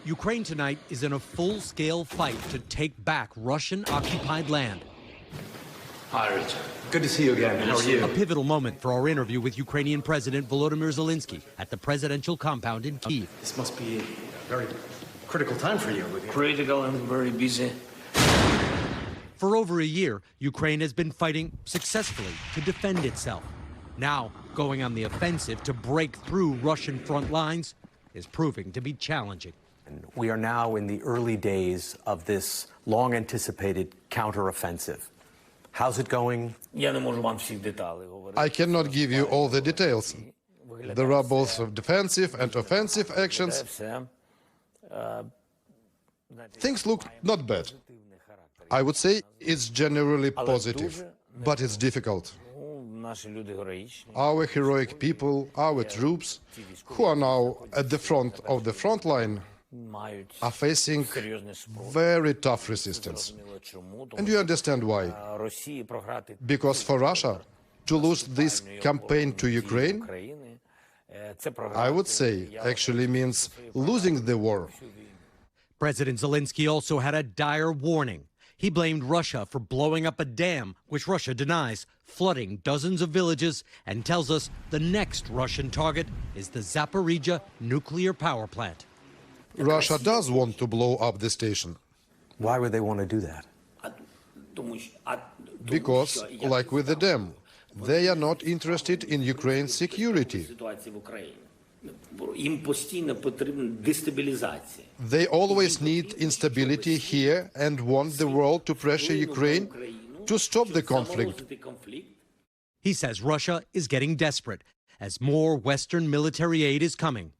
Ukraine tonight is in a full-scale fight to take back Russian-occupied land. Hi, Richard. Good to see you again. How are you? A pivotal moment for our interview with Ukrainian President Volodymyr Zelenskyy at the presidential compound in Kyiv. This must be a very critical time for you. Critical and very busy. For over a year, Ukraine has been fighting successfully to defend itself. Now, going on the offensive to break through Russian front lines is proving to be challenging. We are now in the early days of this long-anticipated counteroffensive. How's it going? I cannot give you all the details. There are both defensive and offensive actions. Things look not bad. I would say it's generally positive, but it's difficult. Our heroic people, our troops, who are now at the front of the front line, are facing very tough resistance. And you understand why. Because for Russia to lose this campaign to Ukraine, I would say, actually means losing the war. President Zelenskyy also had a dire warning. He blamed Russia for blowing up a dam, which Russia denies, flooding dozens of villages, and tells us the next Russian target is the Zaporizhzhia nuclear power plant. Russia does want to blow up the station. Why would they want to do that? Because, like with the dam, they are not interested in Ukraine's security. They always need instability here and want the world to pressure Ukraine to stop the conflict. He says Russia is getting desperate as more Western military aid is coming.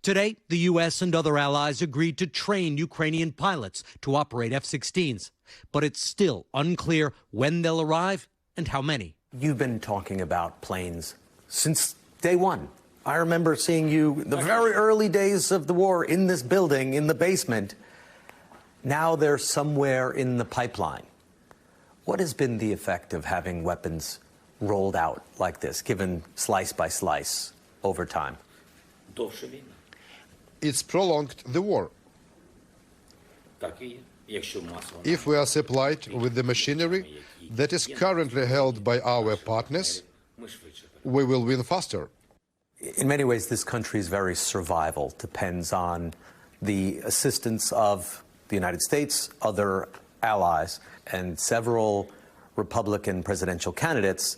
Today, the U.S. and other allies agreed to train Ukrainian pilots to operate F-16s, but it's still unclear when they'll arrive and how many. You've been talking about planes since day one. I remember seeing you the very early days of the war in this building, in the basement. Now they're somewhere in the pipeline. What has been the effect of having weapons rolled out like this, given slice by slice over time? It's prolonged the war. If we are supplied with the machinery that is currently held by our partners, we will win faster. In many ways, this country's very survival depends on the assistance of the United States, other allies, and several Republican presidential candidates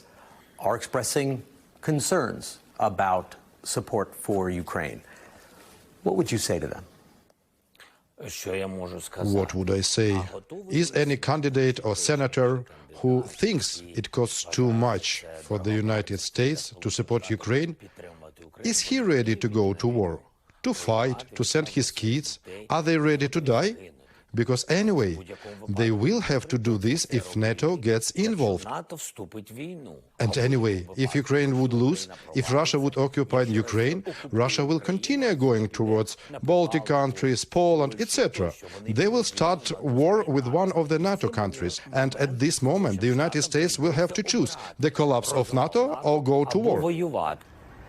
are expressing concerns about support for Ukraine. What would you say to them? What would I say? Is any candidate or senator who thinks it costs too much for the United States to support Ukraine, is he ready to go to war, to fight, to send his kids? Are they ready to die? Because anyway, they will have to do this if NATO gets involved. And anyway, if Ukraine would lose, if Russia would occupy Ukraine, Russia will continue going towards Baltic countries, Poland, etc. They will start war with one of the NATO countries. And at this moment, the United States will have to choose the collapse of NATO or go to war.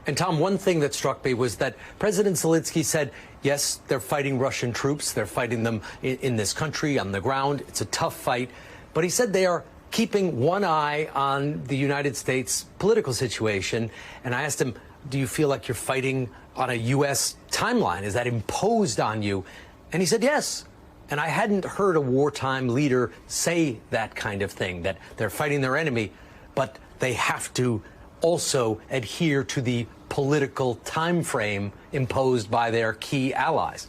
And Tom, one thing that struck me was that President Zelenskyy said, yes, they're fighting Russian troops. They're fighting them in this country, on the ground. It's a tough fight. But he said they are keeping one eye on the United States political situation. And I asked him, do you feel like you're fighting on a U.S. timeline? Is that imposed on you? And he said, yes. And I hadn't heard a wartime leader say that kind of thing, that they're fighting their enemy, but they have to also adhere to the political time frame imposed by their key allies.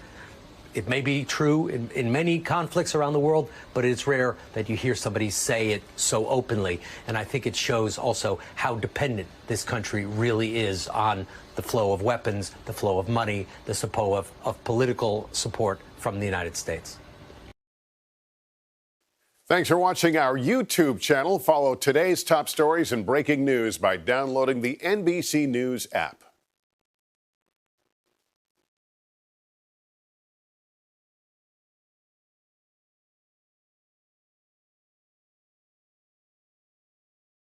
It may be true in many conflicts around the world, but it's rare that you hear somebody say it so openly. And I think it shows also how dependent this country really is on the flow of weapons, the flow of money, the support of political support from the United States. Thanks for watching our YouTube channel. Follow today's top stories and breaking news by downloading the NBC News app.